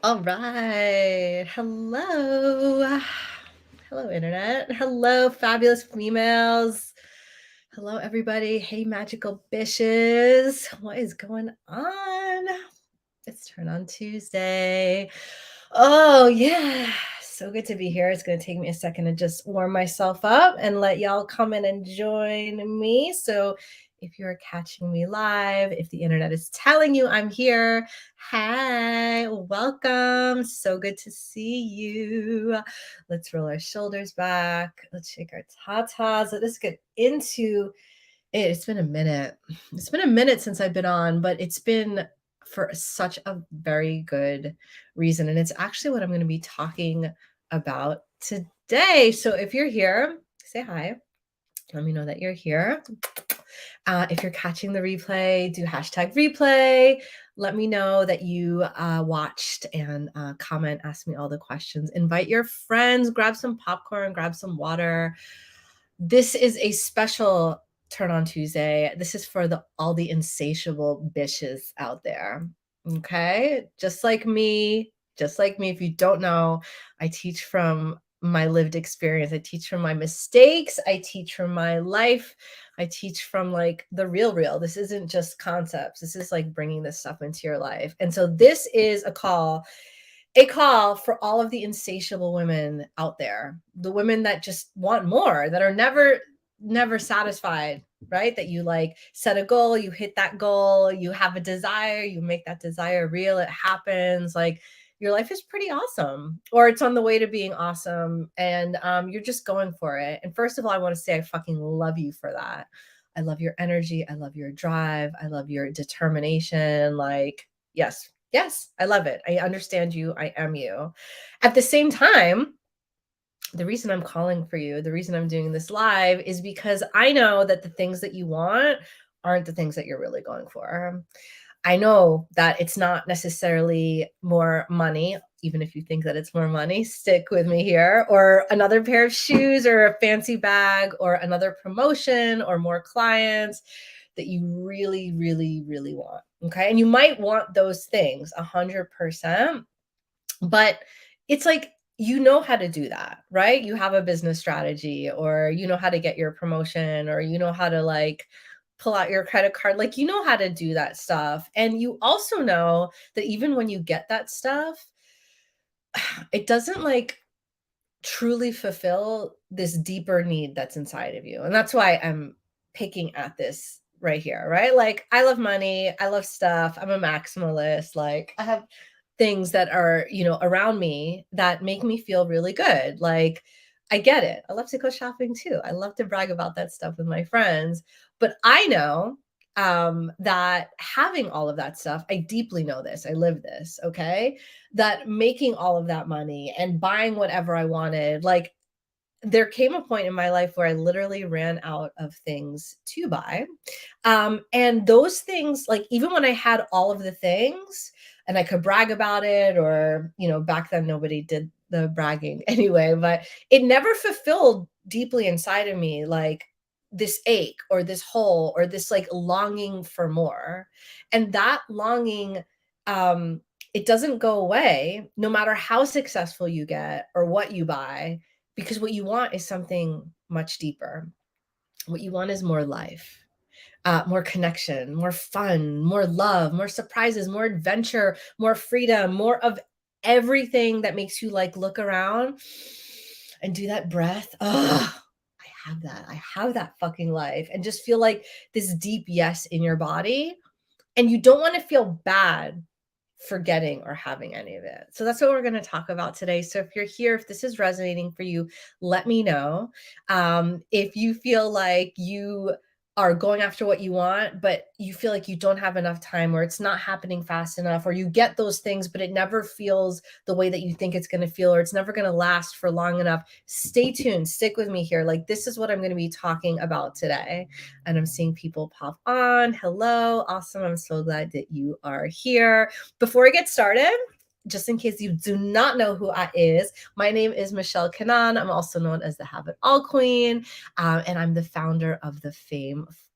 All right. Hello. Hello, Internet. Hello, fabulous females. Hello, everybody. Hey, magical bitches. What is going on? It's Turn On Tuesday. Oh, yeah. So good to be here. It's going to take me a second to just warm myself up and let y'all come in and join me. So, if you're catching me live, if the internet is telling you I'm here, hi, welcome. So good to see you. Let's roll our shoulders back. Let's shake our tatas. Let us get into it. It's been a minute. It's been a minute since I've been on, but it's been for such a very good reason. And it's actually what I'm going to be talking about today. So if you're here, say hi. Let me know that you're here. If you're catching the replay, do hashtag replay. Let me know that you watched and comment, ask me all the questions. Invite your friends, grab some popcorn, grab some water. This is a special Turn On Tuesday. This is for all the insatiable bitches out there. Okay? Just like me, if you don't know, I teach from my lived experience. I teach from my mistakes. I teach from my life. I teach from like the real. This isn't just concepts. This is like bringing this stuff into your life. And so this is a call for all of the insatiable women out there, the women that just want more, that are never satisfied, right? That you like set a goal, you hit that goal, you have a desire, you make that desire real, it happens. Like your life is pretty awesome, or it's on the way to being awesome, and you're just going for it. And first of all, I want to say I fucking love you for that. I love your energy. I love your drive. I love your determination. Like, yes, I love it. I understand you. I am you. At the same time, the reason I'm calling for you, the reason I'm doing this live is because I know that the things that you want aren't the things that you're really going for. I know that it's not necessarily more money, even if you think that it's more money, stick with me here, or another pair of shoes, or a fancy bag, or another promotion, or more clients that you really want. Okay. And you might want those things 100%, but it's like, you know how to do that, right? You have a business strategy, or you know how to get your promotion, or you know how to like pull out your credit card. Like, you know how to do that stuff. And you also know that even when you get that stuff, it doesn't like truly fulfill this deeper need that's inside of you. And that's why I'm picking at this right here, right? Like, I love money, I love stuff, I'm a maximalist. Like, I have things that are, around me that make me feel really good. Like, I get it. I love to go shopping too. I love to brag about that stuff with my friends. But I know that having all of that stuff, I deeply know this, I live this, okay? That making all of that money and buying whatever I wanted, like, there came a point in my life where I literally ran out of things to buy. And those things, like, even when I had all of the things and I could brag about it, or, back then nobody did the bragging anyway, but it never fulfilled deeply inside of me, like, this ache or this hole or this like longing for more. And that longing, um, it doesn't go away no matter how successful you get or what you buy, because what you want is something much deeper. What you want is more life, more connection, more fun, more love, more surprises, more adventure, more freedom, more of everything that makes you like look around and do that breath. Oh, I have that. I have that fucking life, and just feel like this deep yes in your body. And you don't want to feel bad forgetting or having any of it. So that's what we're going to talk about today. So if you're here, if this is resonating for you, let me know. If you feel like you are going after what you want, but you feel like you don't have enough time, or it's not happening fast enough, or you get those things, but it never feels the way that you think it's going to feel, or it's never going to last for long enough, stay tuned, stick with me here. Like, this is what I'm going to be talking about today. And I'm seeing people pop on. Hello. Awesome. I'm so glad that you are here. Before I get started, just in case you do not know who I is, my name is Michelle Kanan. I'm also known as the Have It All Queen, and I'm the founder of the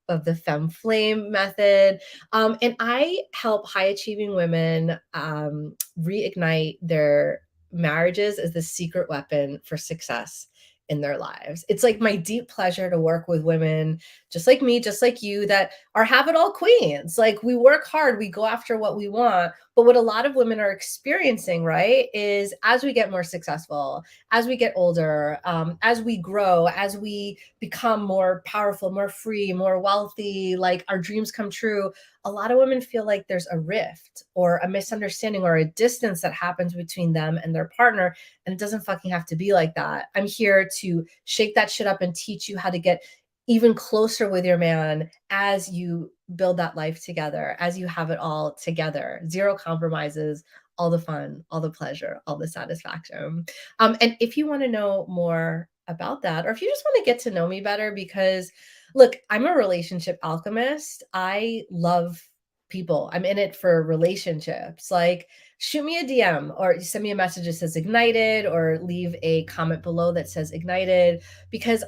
of the femme flame method. And I help high achieving women reignite their marriages as the secret weapon for success in their lives. It's like my deep pleasure to work with women just like me, just like you, that are have it all queens. Like we work hard, we go after what we want. But what a lot of women are experiencing, right, is as we get more successful, as we get older, as we grow, as we become more powerful, more free, more wealthy, like our dreams come true, a lot of women feel like there's a rift or a misunderstanding or a distance that happens between them and their partner. And it doesn't fucking have to be like that. I'm here to shake that shit up and teach you how to get even closer with your man as you build that life together, as you have it all together. Zero compromises, all the fun, all the pleasure, all the satisfaction. And if you want to know more about that, or if you just want to get to know me better, because look, I'm a relationship alchemist. I love people. I'm in it for relationships. Like, shoot me a DM or send me a message that says ignited, or leave a comment below that says ignited, because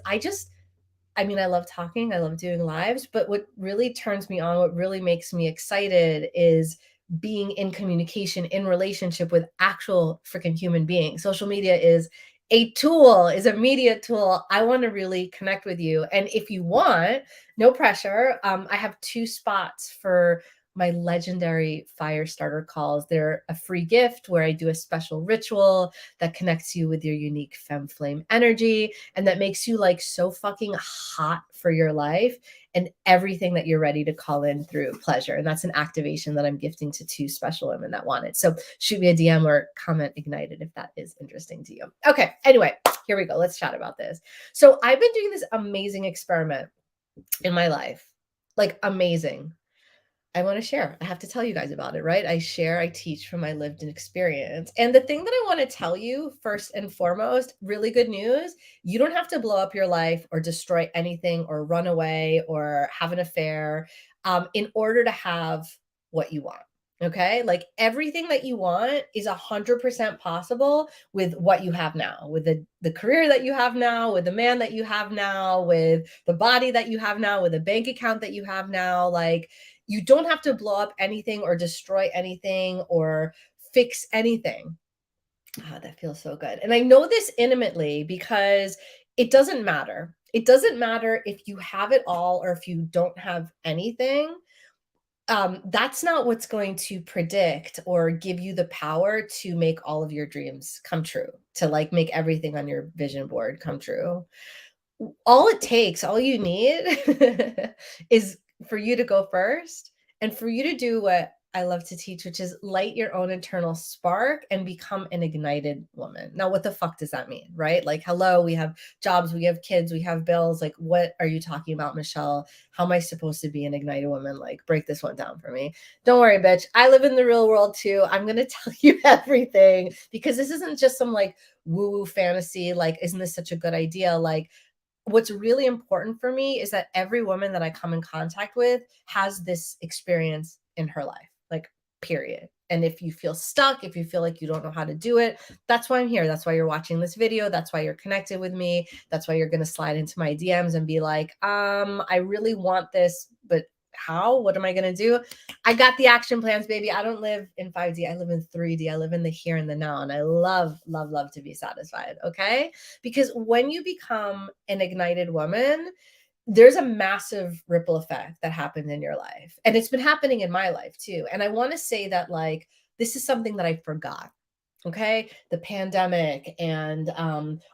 I mean, I love talking, I love doing lives, but what really turns me on, what really makes me excited is being in communication, in relationship with actual freaking human beings. Social media is a tool, is a media tool. I want to really connect with you. And if you want, no pressure. I have 2 spots for my legendary fire starter calls. They're a free gift where I do a special ritual that connects you with your unique femme flame energy and that makes you like so fucking hot for your life and everything that you're ready to call in through pleasure. And that's an activation that I'm gifting to 2 special women that want it. So shoot me a DM or comment ignited if that is interesting to you. Okay, anyway, here we go. Let's chat about this. So I've been doing this amazing experiment in my life, like amazing. I want to share. I have to tell you guys about it, right? I share, I teach from my lived experience. And the thing that I want to tell you first and foremost, really good news, you don't have to blow up your life or destroy anything or run away or have an affair in order to have what you want. Okay. Like everything that you want is 100% possible with what you have now, with the career that you have now, with the man that you have now, with the body that you have now, with the bank account that you have now. Like, you don't have to blow up anything or destroy anything or fix anything. Ah, that feels so good. And I know this intimately because it doesn't matter. It doesn't matter if you have it all or if you don't have anything. That's not what's going to predict or give you the power to make all of your dreams come true, to like make everything on your vision board come true. All it takes, all you need is for you to go first and for you to do what I love to teach, which is light your own internal spark and become an ignited woman. Now, what the fuck does that mean, right? Like, hello, we have jobs, we have kids, we have bills. Like, what are you talking about, Michelle? How am I supposed to be an ignited woman? Like, break this one down for me. Don't worry, bitch. I live in the real world too. I'm going to tell you everything because this isn't just some like woo woo fantasy. Like, isn't this such a good idea? Like, what's really important for me is that every woman that I come in contact with has this experience in her life, like, period. And if you feel stuck, if you feel like you don't know how to do it, that's why I'm here. That's why you're watching this video. That's why you're connected with me. That's why you're going to slide into my DMs and be like, I really want this, but how? What am I going to do? I got the action plans, baby. I don't live in 5D. I live in 3D. I live in the here and the now. And I love, love, love to be satisfied. Okay. Because when you become an ignited woman, there's a massive ripple effect that happens in your life. And it's been happening in my life too. And I want to say that, like, this is something that I forgot. Okay, the pandemic and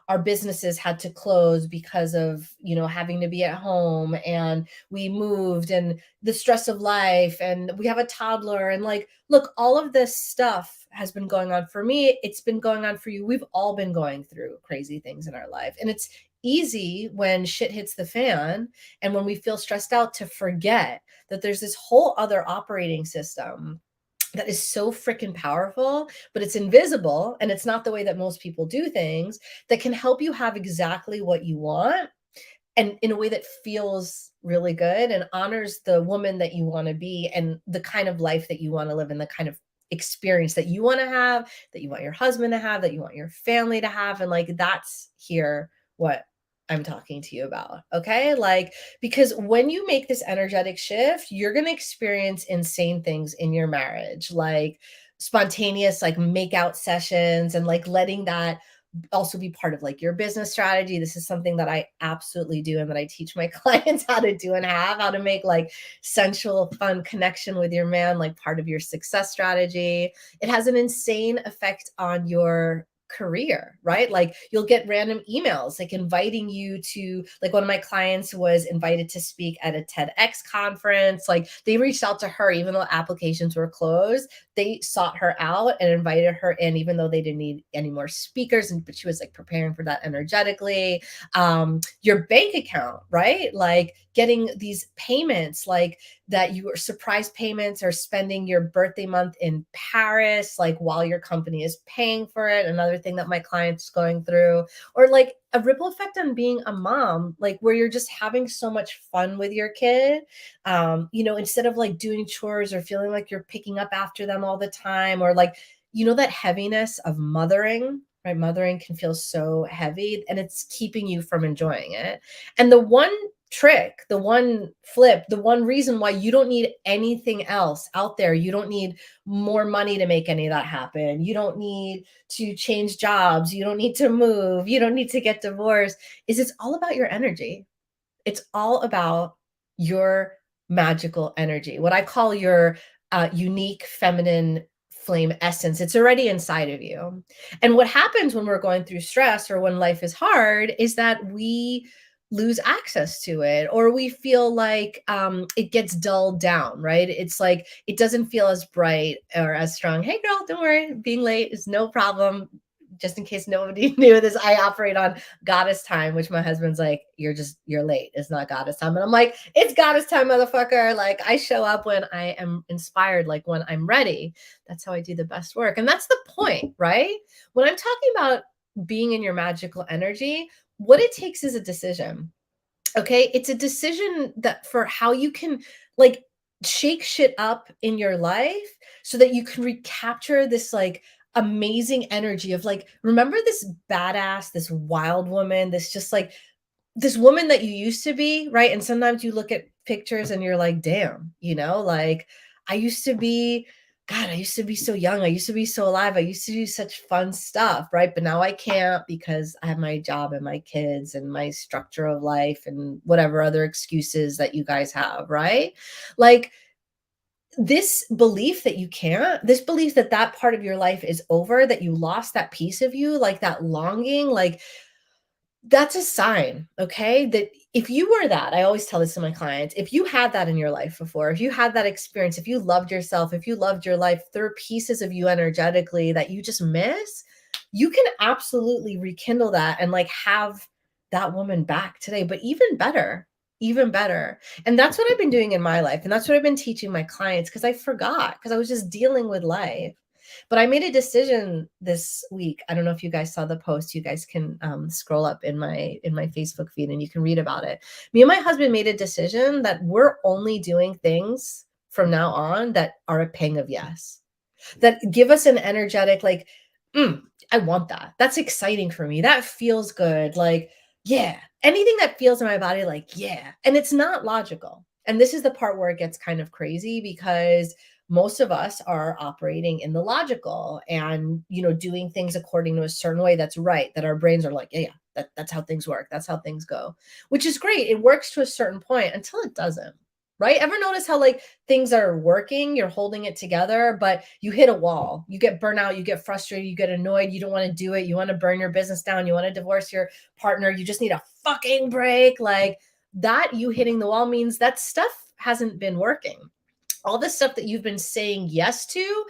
our businesses had to close because of, having to be at home, and we moved, and the stress of life, and we have a toddler, and like, look, all of this stuff has been going on for me. It's been going on for you. We've all been going through crazy things in our life, and it's easy when shit hits the fan and when we feel stressed out to forget that there's this whole other operating system that is so freaking powerful, but it's invisible and it's not the way that most people do things, that can help you have exactly what you want and in a way that feels really good and honors the woman that you want to be and the kind of life that you want to live and the kind of experience that you want to have, that you want your husband to have, that you want your family to have. And like, that's here what I'm talking to you about. Okay. Like, because when you make this energetic shift, you're going to experience insane things in your marriage, like spontaneous, like make out sessions and like letting that also be part of like your business strategy. This is something that I absolutely do and that I teach my clients how to do and have how to make like sensual, fun connection with your man, like part of your success strategy. It has an insane effect on your career, right? Like you'll get random emails like inviting you to, like one of my clients was invited to speak at a TEDx conference. Like they reached out to her even though applications were closed. They sought her out and invited her in even though they didn't need any more speakers, and but she was like preparing for that energetically. Your bank account, right? Like getting these payments, like that you are surprise payments or spending your birthday month in Paris, like while your company is paying for it. Another thing that my client's going through, or like a ripple effect on being a mom, like where you're just having so much fun with your kid. Instead of like doing chores or feeling like you're picking up after them all the time, or like, that heaviness of mothering, right? Mothering can feel so heavy and it's keeping you from enjoying it. And the one trick, the one flip, the one reason why you don't need anything else out there, you don't need more money to make any of that happen. You don't need to change jobs. You don't need to move. You don't need to get divorced. Is it's all about your energy. It's all about your magical energy, what I call your unique feminine flame essence. It's already inside of you. And what happens when we're going through stress or when life is hard is that we lose access to it, or we feel like it gets dulled down, right? It's like it doesn't feel as bright or as strong. Hey girl, don't worry, being late is no problem. Just in case nobody knew this, I operate on goddess time, which my husband's like, you're late. It's not goddess time. And I'm like, it's goddess time, motherfucker. Like I show up when I am inspired, like when I'm ready. That's how I do the best work. And that's the point, right? When I'm talking about being in your magical energy, what it takes is a decision. Okay. It's a decision that for how you can like shake shit up in your life so that you can recapture this like amazing energy of like, remember this badass, this wild woman, this just like this woman that you used to be, right? And sometimes you look at pictures and you're like, damn, like I used to be, God, I used to be so young. I used to be so alive. I used to do such fun stuff, right? But now I can't because I have my job and my kids and my structure of life and whatever other excuses that you guys have, right? Like this belief that you can't, this belief that that part of your life is over, that you lost that piece of you, like that longing, like that's a sign, okay? That if you were that, I always tell this to my clients, if you had that in your life before, if you had that experience, if you loved yourself, if you loved your life, there are pieces of you energetically that you just miss, you can absolutely rekindle that and like have that woman back today, but even better, even better. And that's what I've been doing in my life. And that's what I've been teaching my clients because I forgot, because I was just dealing with life. But I made a decision this week. I don't know if you guys saw the post. You guys can scroll up in my Facebook feed and you can read about it. Me and my husband made a decision that we're only doing things from now on that are a ping of yes, that give us an energetic like, mm, I want that. That's exciting for me. That feels good. Like, yeah, anything that feels in my body, like, yeah. And it's not logical. And this is the part where it gets kind of crazy because most of us are operating in the logical and doing things according to a certain way that's right, that our brains are like, yeah, that's how things work, that's how things go, which is great. It works to a certain point until it doesn't, right? Ever notice how like things are working, you're holding it together, but you hit a wall, you get burnout, you get frustrated, you get annoyed, you don't want to do it, you want to burn your business down, you want to divorce your partner, you just need a fucking break. Like that, you hitting the wall means that stuff hasn't been working. All the stuff that you've been saying yes to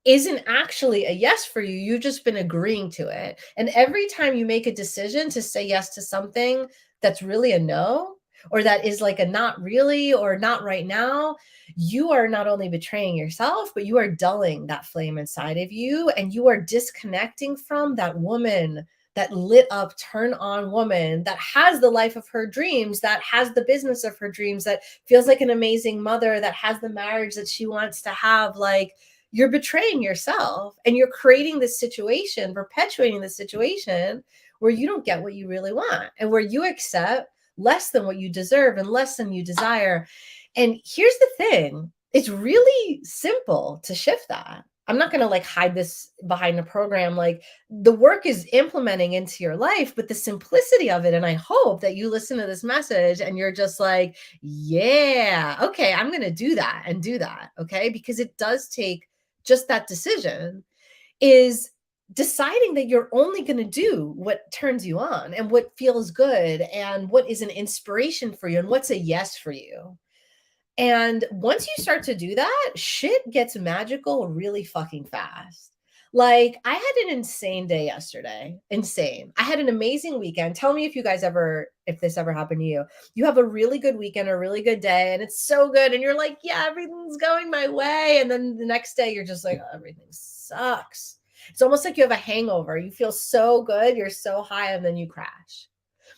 isn't actually a yes for you. You've just been agreeing to it. And every time you make a decision to say yes to something that's really a no, or that is like a not really or not right now, you are not only betraying yourself, but you are dulling that flame inside of you. And you are disconnecting from that woman, that lit up, turn on woman that has the life of her dreams, that has the business of her dreams, that feels like an amazing mother, that has the marriage that she wants to have. Like, you're betraying yourself and you're creating this situation, perpetuating this situation where you don't get what you really want and where you accept less than what you deserve and less than you desire. And here's the thing, it's really simple to shift that. I'm not going to like hide this behind a program. Like the work is implementing into your life, but the simplicity of it. And I hope that you listen to this message and you're just like, yeah, okay, I'm going to do that and do that. Okay. Because it does take just that decision, is deciding that you're only going to do what turns you on and what feels good and what is an inspiration for you and what's a yes for you. And once you start to do that, shit gets magical really fucking fast. Like, I had an insane day yesterday. Insane. I had an amazing weekend. Tell me if you guys ever, if this ever happened to you. You have a really good weekend, a really good day, and it's so good. And you're like, yeah, everything's going my way. And then the next day, you're just like, oh, everything sucks. It's almost like you have a hangover. You feel so good, you're so high, and then you crash.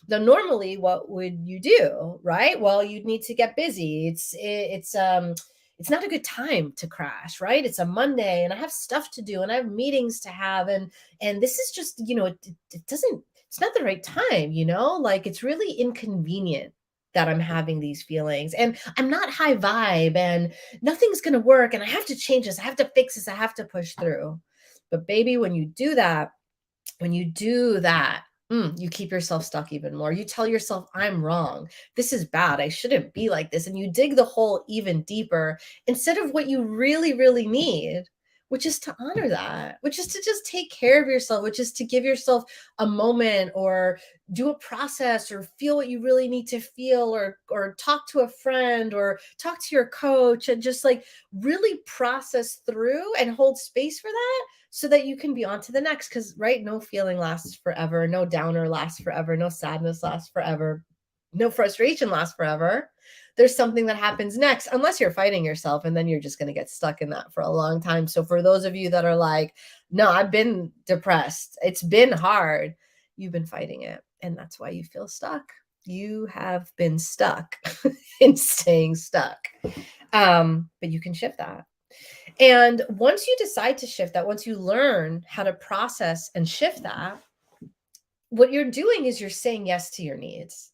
Now, normally, what would you do, right? Well, you'd need to get busy. It's not a good time to crash, right? It's a Monday, and I have stuff to do, and I have meetings to have, and this is just, it doesn't. It's not the right time, Like it's really inconvenient that I'm having these feelings, and I'm not high vibe, and nothing's gonna work, and I have to change this. I have to fix this. I have to push through. But baby, when you do that, you keep yourself stuck even more. You tell yourself, I'm wrong. This is bad. I shouldn't be like this. And you dig the hole even deeper instead of what you really, really need, which is to honor that, which is to just take care of yourself, which is to give yourself a moment or do a process or feel what you really need to feel, or talk to a friend or talk to your coach and just like really process through and hold space for that, so that you can be on to the next. Because right, no feeling lasts forever, no downer lasts forever, no sadness lasts forever, no frustration lasts forever. There's something that happens next, unless you're fighting yourself, and then you're just going to get stuck in that for a long time. So for those of you that are like, no, I've been depressed, it's been hard, you've been fighting it, and that's why you feel stuck. You have been stuck in staying stuck. But you can shift that. And once you decide to shift that, once you learn how to process and shift that, what you're doing is you're saying yes to your needs.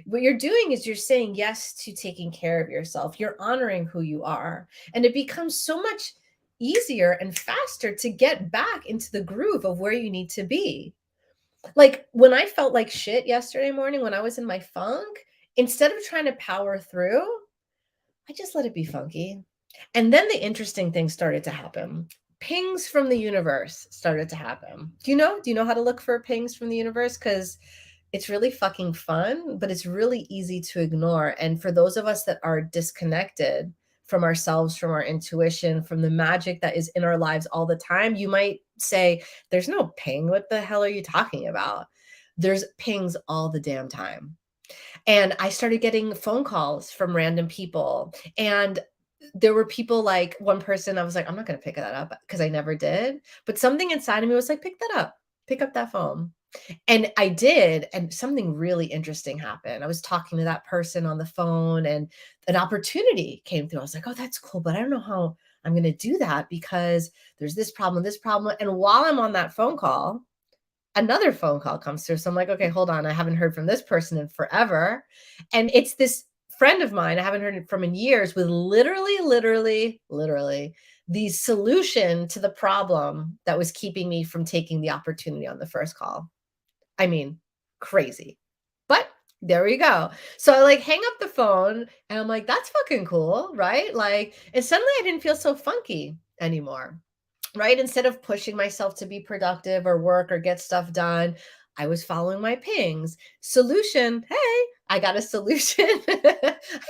What you're doing is you're saying yes to taking care of yourself. You're honoring who you are. And it becomes so much easier and faster to get back into the groove of where you need to be. Like when I felt like shit yesterday morning, when I was in my funk, instead of trying to power through, I just let it be funky. And then the interesting thing started to happen. Pings from the universe started to happen. Do you know how to look for pings from the universe? Because it's really fucking fun, but it's really easy to ignore. And for those of us that are disconnected from ourselves, from our intuition, from the magic that is in our lives all the time, you might say, there's no ping. What the hell are you talking about? There's pings all the damn time. And I started getting phone calls from random people. And there were people, like one person, I was like, I'm not going to pick that up because I never did. But something inside of me was like, pick that up, pick up that phone. And I did. And something really interesting happened. I was talking to that person on the phone and an opportunity came through. I was like, oh, that's cool. But I don't know how I'm going to do that because there's this problem, this problem. And while I'm on that phone call, another phone call comes through. So I'm like, okay, hold on. I haven't heard from this person in forever. And it's this friend of mine I haven't heard from in years, with literally the solution to the problem that was keeping me from taking the opportunity on the first call. I mean, crazy. But there we go. So I like hang up the phone and I'm like, that's fucking cool, right? Like, and suddenly I didn't feel so funky anymore. Right? Instead of pushing myself to be productive or work or get stuff done, I was following my pings. Solution, hey, I got a solution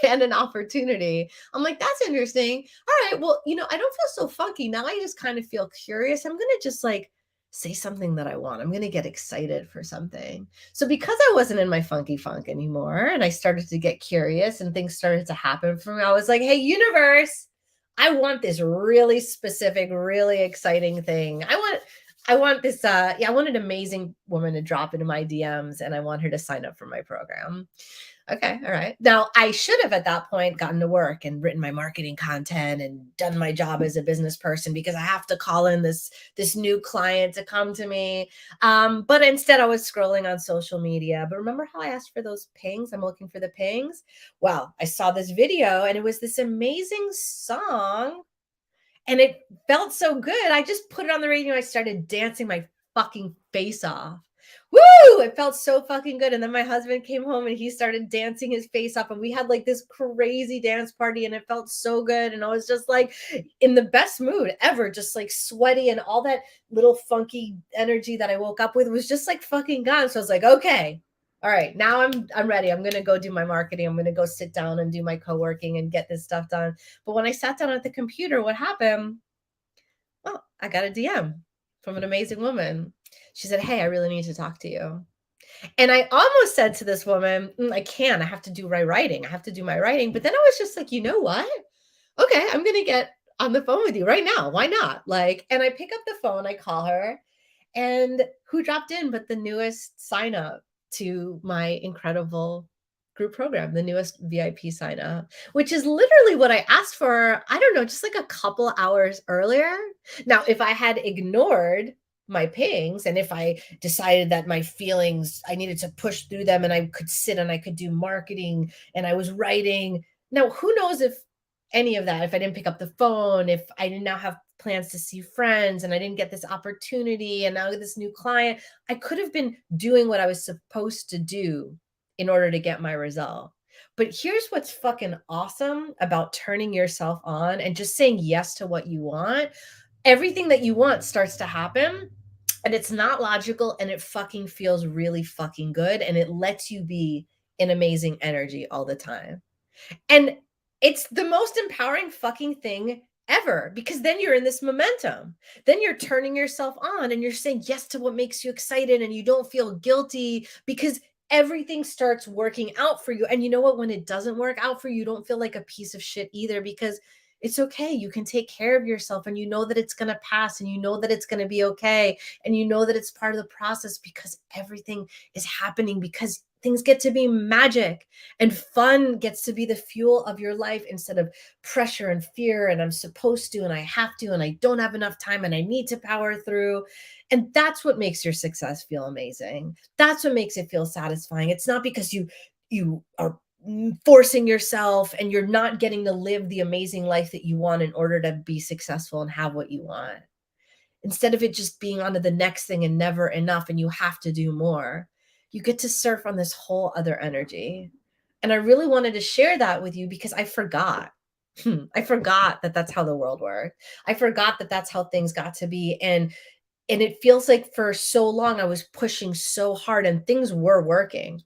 and an opportunity. I'm like, that's interesting. All right, well, I don't feel so funky. Now I just kind of feel curious. I'm going to just like say something that I want. I'm going to get excited for something. So because I wasn't in my funky funk anymore and I started to get curious and things started to happen for me, I was like, hey, universe, I want this really specific, really exciting thing. I want this, I want an amazing woman to drop into my DMs and I want her to sign up for my program. Okay, all right. Now, I should have at that point gotten to work and written my marketing content and done my job as a business person because I have to call in this new client to come to me. But instead, I was scrolling on social media. But remember how I asked for those pings? I'm looking for the pings. Well, I saw this video and it was this amazing song and it felt so good. I just put it on the radio. I started dancing my fucking face off. Woo! It felt so fucking good. And then my husband came home and he started dancing his face off. And we had like this crazy dance party and it felt so good. And I was just like in the best mood ever, just like sweaty and all that little funky energy that I woke up with was just like fucking gone. So I was like, okay. All right, now I'm ready. I'm gonna go do my marketing. I'm gonna go sit down and do my co-working and get this stuff done. But when I sat down at the computer, what happened? Well, I got a DM from an amazing woman. She said, "Hey, I really need to talk to you." And I almost said to this woman, I can't. I have to do my writing. I have to do my writing." But then I was just like, you know what? Okay, I'm going to get on the phone with you right now. Why not? Like, and I pick up the phone, I call her, and who dropped in but the newest sign up to my incredible group program, the newest VIP sign up, which is literally what I asked for, I don't know, just like a couple hours earlier. Now, if I had ignored my pings and if I decided that my feelings, I needed to push through them and I could sit and I could do marketing and I was writing. Now, who knows if any of that, if I didn't pick up the phone, if I did not have plans to see friends and I didn't get this opportunity and now this new client, I could have been doing what I was supposed to do in order to get my result. But here's what's fucking awesome about turning yourself on and just saying yes to what you want. Everything that you want starts to happen and it's not logical and it fucking feels really fucking good and it lets you be in amazing energy all the time. And it's the most empowering fucking thing ever because then you're in this momentum. Then you're turning yourself on and you're saying yes to what makes you excited and you don't feel guilty because everything starts working out for you. And you know what? When it doesn't work out for you, you don't feel like a piece of shit either because it's okay. You can take care of yourself and you know that it's going to pass and you know that it's going to be okay. And you know that it's part of the process because everything is happening because things get to be magic and fun gets to be the fuel of your life instead of pressure and fear. And I'm supposed to, and I have to, and I don't have enough time, and I need to power through. And that's what makes your success feel amazing. That's what makes it feel satisfying. It's not because you are forcing yourself and you're not getting to live the amazing life that you want in order to be successful and have what you want. Instead of it just being on to the next thing and never enough and you have to do more, you get to surf on this whole other energy. And I really wanted to share that with you because I forgot. I forgot that that's how the world worked. I forgot that that's how things got to be. And it feels like for so long I was pushing so hard and things were working.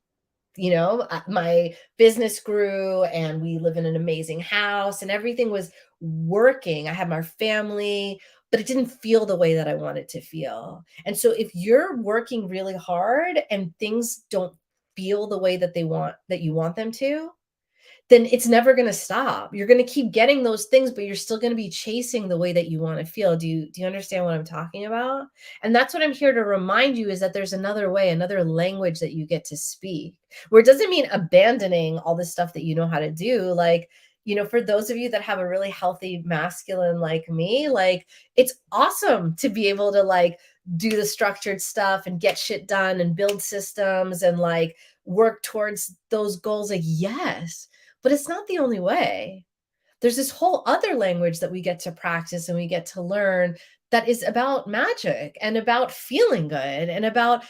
My business grew and we live in an amazing house and everything was working. I had my family, but it didn't feel the way that I wanted to feel. And so if you're working really hard and things don't feel the way that you want them to, then it's never going to stop. You're going to keep getting those things, but you're still going to be chasing the way that you want to feel. Do you understand what I'm talking about? And that's what I'm here to remind you is that there's another way, another language that you get to speak. Where it doesn't mean abandoning all the stuff that you know how to do. Like, for those of you that have a really healthy masculine like me, like it's awesome to be able to like do the structured stuff and get shit done and build systems and like work towards those goals. Like, yes, but it's not the only way. There's this whole other language that we get to practice and we get to learn that is about magic and about feeling good and about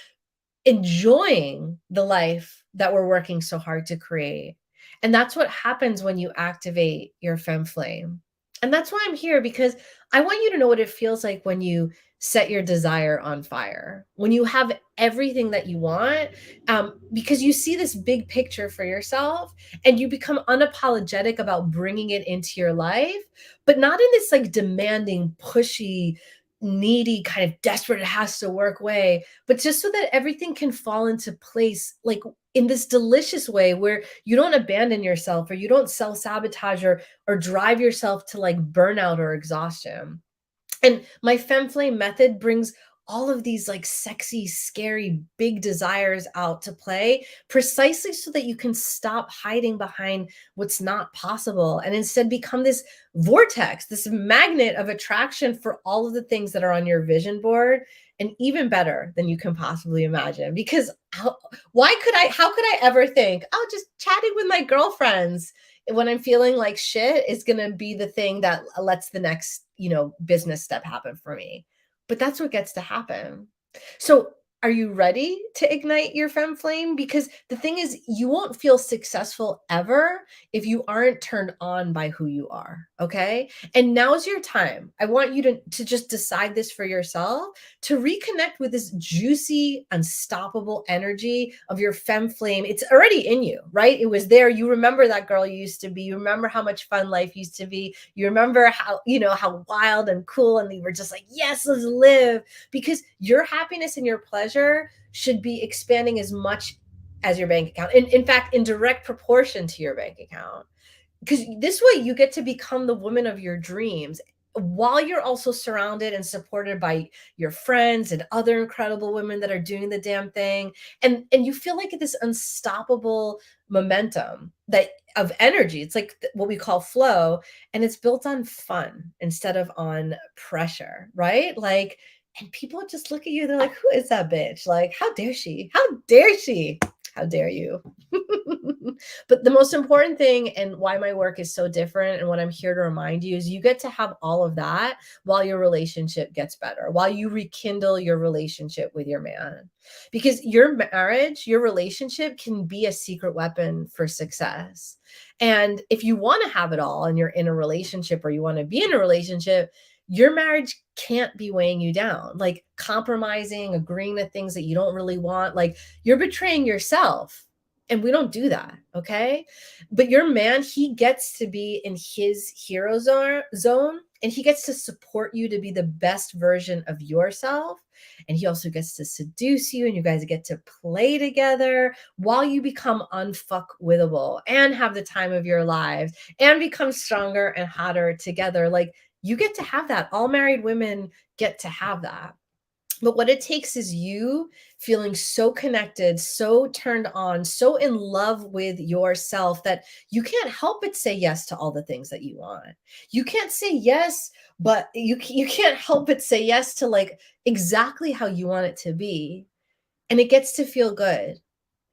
enjoying the life that we're working so hard to create. And that's what happens when you activate your femme flame. And that's why I'm here because I want you to know what it feels like when you set your desire on fire, when you have everything that you want, because you see this big picture for yourself and you become unapologetic about bringing it into your life, but not in this like demanding, pushy, needy, kind of desperate, it has to work way, but just so that everything can fall into place, like in this delicious way where you don't abandon yourself or you don't self-sabotage or drive yourself to like burnout or exhaustion. And my femme flame method brings all of these like sexy, scary, big desires out to play precisely so that you can stop hiding behind what's not possible and instead become this vortex, this magnet of attraction for all of the things that are on your vision board and even better than you can possibly imagine. Because how could I ever think, oh, just chatting with my girlfriends when I'm feeling like shit is going to be the thing that lets the next, business step happen for me. But that's what gets to happen. So, are you ready to ignite your femme flame? Because the thing is, you won't feel successful ever if you aren't turned on by who you are. Okay. And now's your time. I want you to just decide this for yourself, to reconnect with this juicy, unstoppable energy of your femme flame. It's already in you, right? It was there. You remember that girl you used to be. You remember how much fun life used to be. You remember how wild and cool, and you were just like, yes, let's live. Because your happiness and your pleasure should be expanding as much as your bank account. In fact, in direct proportion to your bank account, because this way you get to become the woman of your dreams while you're also surrounded and supported by your friends and other incredible women that are doing the damn thing, and you feel like this unstoppable momentum that of energy. It's like what we call flow, and it's built on fun instead of on pressure, right? Like, and people just look at you, they're like, who is that bitch? Like, how dare she? How dare she? How dare you? But the most important thing, and why my work is so different and what I'm here to remind you, is you get to have all of that while your relationship gets better, while you rekindle your relationship with your man. Because your marriage, your relationship can be a secret weapon for success. And if you want to have it all and you're in a relationship, or you want to be in a relationship, your marriage can't be weighing you down, like compromising, agreeing to things that you don't really want. Like, you're betraying yourself. And we don't do that. Okay. But your man, he gets to be in his hero zone, and he gets to support you to be the best version of yourself. And he also gets to seduce you, and you guys get to play together while you become unfuckwithable and have the time of your lives and become stronger and hotter together. Like, you get to have that. All married women get to have that. But what it takes is you feeling so connected, so turned on, so in love with yourself that you can't help but say yes to all the things that you want. You can't say yes, but you can't help but say yes to like exactly how you want it to be. And it gets to feel good.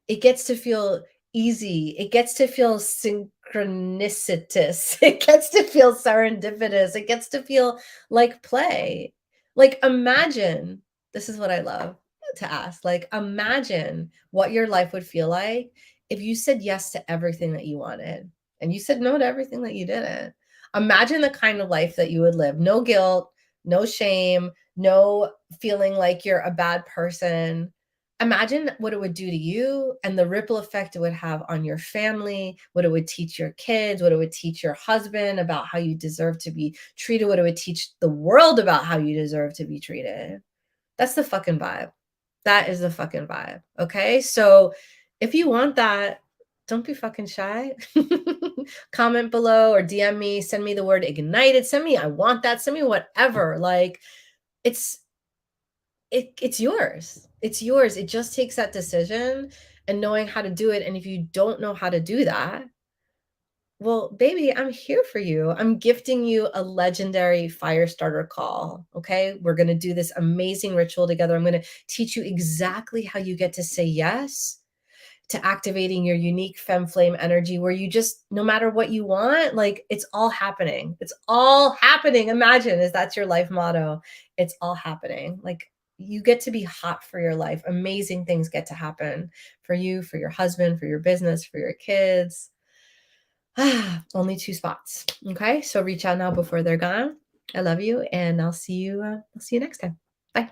It gets to feel easy. It gets to feel synchronicitous. It gets to feel serendipitous. It gets to feel like play. Like, imagine, this is what I love to ask. Like, imagine what your life would feel like if you said yes to everything that you wanted and you said no to everything that you didn't. Imagine the kind of life that you would live. No guilt, no shame, no feeling like you're a bad person. Imagine what it would do to you and the ripple effect it would have on your family, what it would teach your kids, what it would teach your husband about how you deserve to be treated, what it would teach the world about how you deserve to be treated. That's the fucking vibe. That is the fucking vibe. Okay. So if you want that, don't be fucking shy. Comment below or DM me, send me the word ignited, send me, I want that, send me whatever. Like, it's it's yours. It's yours. It just takes that decision and knowing how to do it. And if you don't know how to do that, well, baby, I'm here for you. I'm gifting you a legendary fire starter call. Okay. We're going to do this amazing ritual together. I'm going to teach you exactly how you get to say yes to activating your unique femme flame energy, where you just, no matter what you want, like, it's all happening. It's all happening. Imagine, is that's your life motto. It's all happening. Like, you get to be hot for your life. Amazing things get to happen for you, for your husband, for your business, for your kids. Only 2 spots. Okay. So reach out now before they're gone. I love you, and I'll see you next time. Bye.